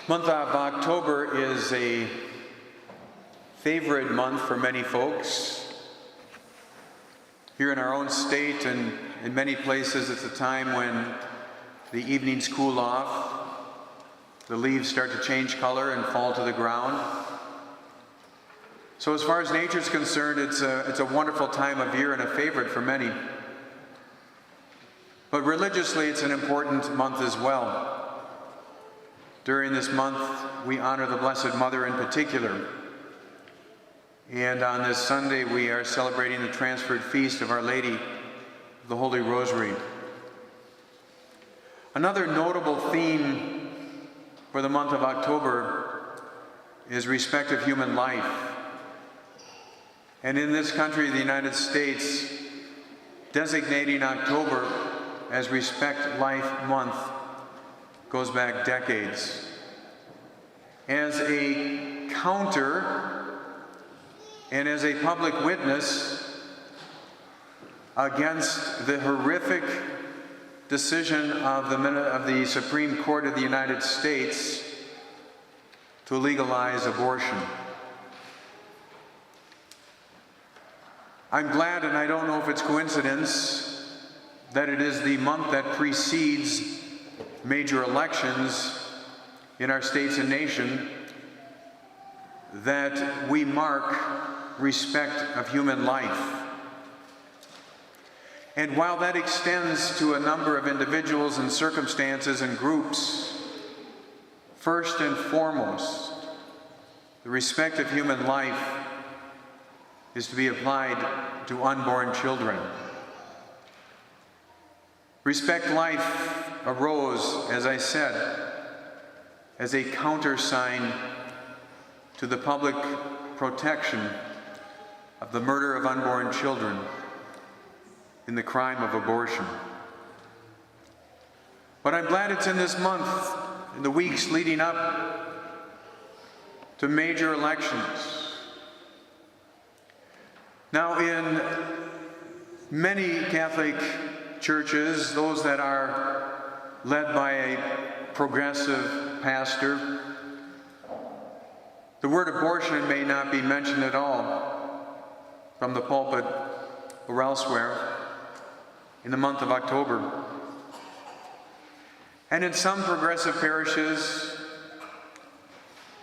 Month of October is a favorite month for many folks. Here in our own state and in many places, it's a time when the evenings cool off, the leaves start to change color and fall to the ground. So as far as nature is concerned, it's a wonderful time of year and a favorite for many. But religiously, it's an important month as well. During this month, we honor the Blessed Mother in particular. And on this Sunday, we are celebrating the transferred feast of Our Lady of the Holy Rosary. Another notable theme for the month of October is respect of human life. And in this country, the United States, designating October as Respect Life Month goes back decades. As a counter and as a public witness against the horrific decision of the Supreme Court of the United States to legalize abortion. I'm glad, and I don't know if it's coincidence, that it is the month that precedes major elections in our states and nation that we mark respect of human life. And while that extends to a number of individuals and circumstances and groups, first and foremost, the respect of human life is to be applied to unborn children. Respect Life arose, as I said, as a countersign to the public protection of the murder of unborn children in the crime of abortion. But I'm glad it's in this month, in the weeks leading up to major elections. Now, in many Catholic churches, those that are led by a progressive pastor, the word abortion may not be mentioned at all from the pulpit or elsewhere in the month of October. And in some progressive parishes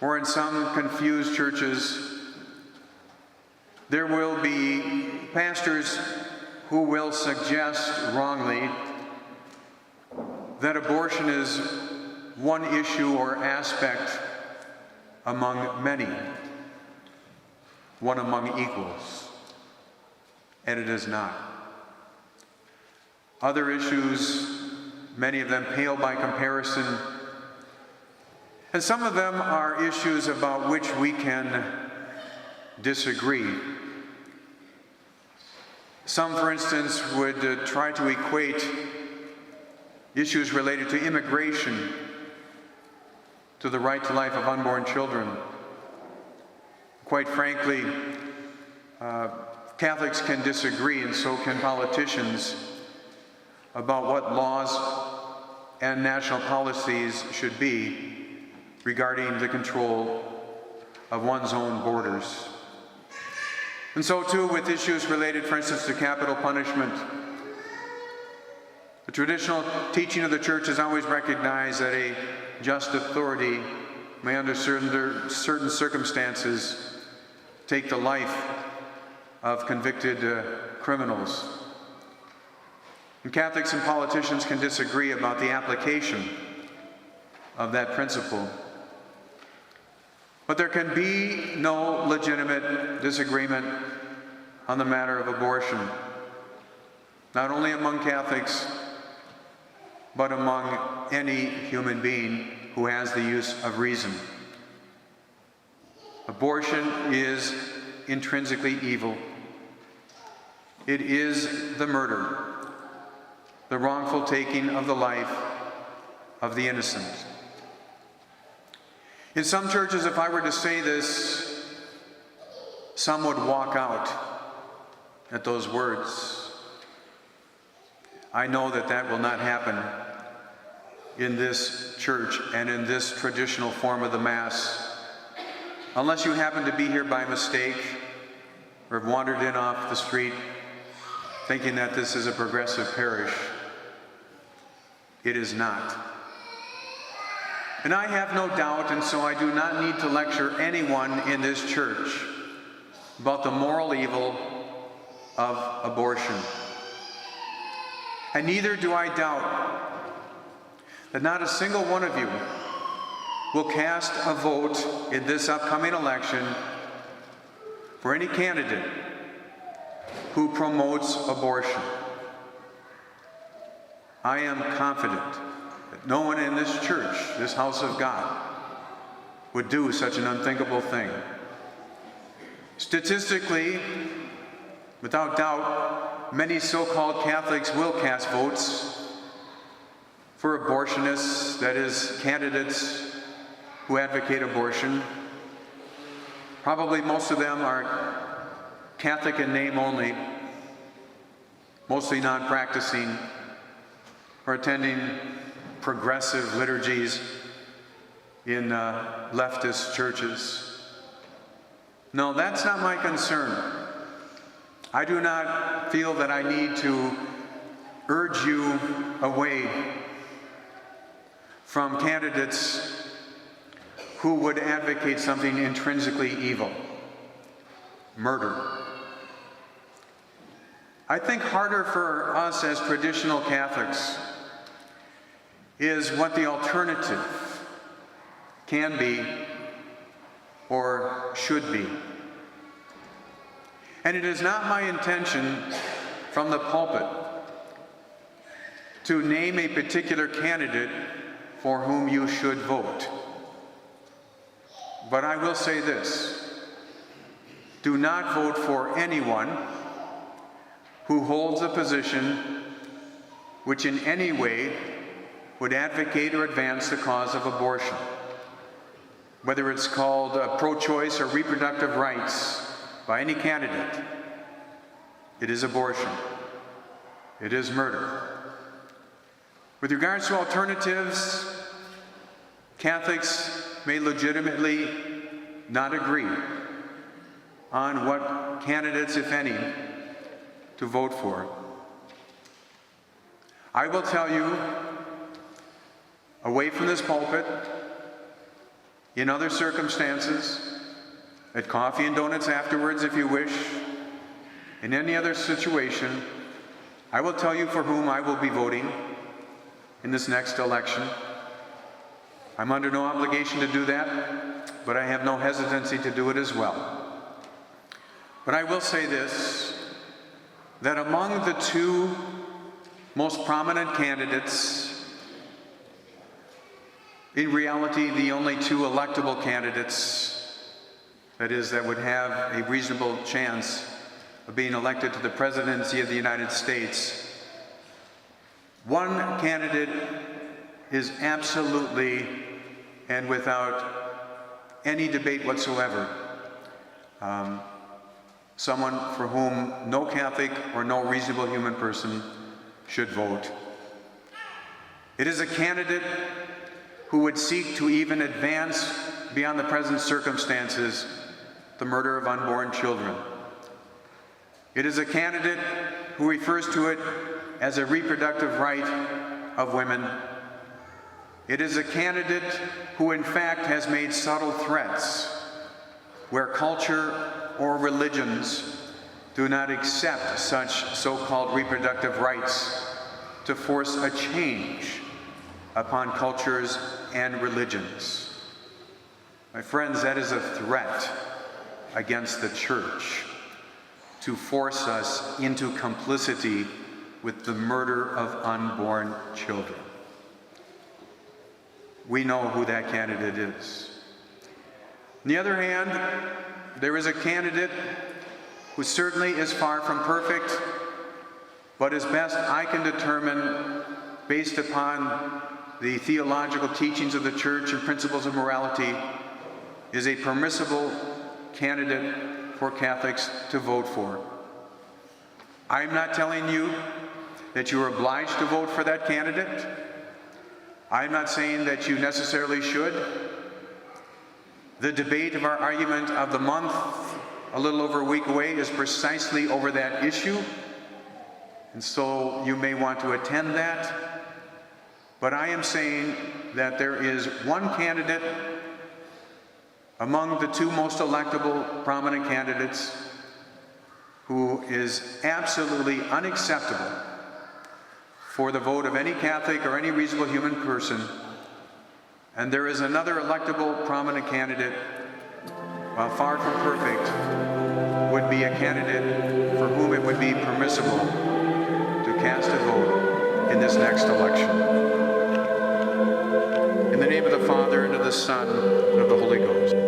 or in some confused churches, there will be pastors who will suggest wrongly that abortion is one issue or aspect among many, one among equals, and it is not. Other issues, many of them pale by comparison, and some of them are issues about which we can disagree. Some, for instance, would try to equate issues related to immigration to the right to life of unborn children. Quite frankly, Catholics can disagree, and so can politicians, about what laws and national policies should be regarding the control of one's own borders. And so too with issues related, for instance, to capital punishment. The traditional teaching of the Church has always recognized that a just authority may, under certain circumstances, take the life of convicted criminals. And Catholics and politicians can disagree about the application of that principle. But there can be no legitimate disagreement on the matter of abortion, not only among Catholics, but among any human being who has the use of reason. Abortion is intrinsically evil. It is the murder, the wrongful taking of the life of the innocent. In some churches, if I were to say this, some would walk out at those words. I know that that will not happen in this church and in this traditional form of the Mass, unless you happen to be here by mistake or have wandered in off the street thinking that this is a progressive parish. It is not. And I have no doubt, and so I do not need to lecture anyone in this church about the moral evil of abortion. And neither do I doubt that not a single one of you will cast a vote in this upcoming election for any candidate who promotes abortion. I am confident that no one in this church, this house of God, would do such an unthinkable thing. Statistically, without doubt, many so-called Catholics will cast votes for abortionists, that is, candidates who advocate abortion. Probably most of them are Catholic in name only, mostly non-practicing, or attending progressive liturgies in leftist churches. No, that's not my concern. I do not feel that I need to urge you away from candidates who would advocate something intrinsically evil, murder. I think harder for us as traditional Catholics is what the alternative can be or should be. And it is not my intention from the pulpit to name a particular candidate for whom you should vote. But I will say this: do not vote for anyone who holds a position which in any way would advocate or advance the cause of abortion. Whether it's called pro-choice or reproductive rights by any candidate, it is abortion. It is murder. With regards to alternatives, Catholics may legitimately not agree on what candidates, if any, to vote for. I will tell you, away from this pulpit, in other circumstances, at coffee and donuts afterwards if you wish, in any other situation, I will tell you for whom I will be voting in this next election. I'm under no obligation to do that, but I have no hesitancy to do it as well. But I will say this, that among the two most prominent candidates, in reality, the only two electable candidates, that is, that would have a reasonable chance of being elected to the presidency of the United States, one candidate is absolutely and without any debate whatsoever someone for whom no Catholic or no reasonable human person should vote. It is a candidate who would seek to even advance beyond the present circumstances the murder of unborn children. It is a candidate who refers to it as a reproductive right of women. It is a candidate who in fact has made subtle threats where culture or religions do not accept such so-called reproductive rights to force a change upon cultures and religions. My friends, that is a threat against the Church, to force us into complicity with the murder of unborn children. We know who that candidate is. On the other hand, there is a candidate who certainly is far from perfect, but as best I can determine, based upon the theological teachings of the Church and principles of morality, is a permissible candidate for Catholics to vote for. I'm not telling you that you are obliged to vote for that candidate. I'm not saying that you necessarily should. The debate of our argument of the month, a little over a week away, is precisely over that issue. And so you may want to attend that. But I am saying that there is one candidate among the two most electable prominent candidates who is absolutely unacceptable for the vote of any Catholic or any reasonable human person. And there is another electable prominent candidate, while far from perfect, would be a candidate for whom it would be permissible to cast a vote in this next election. In the name of the Father, and of the Son, and of the Holy Ghost.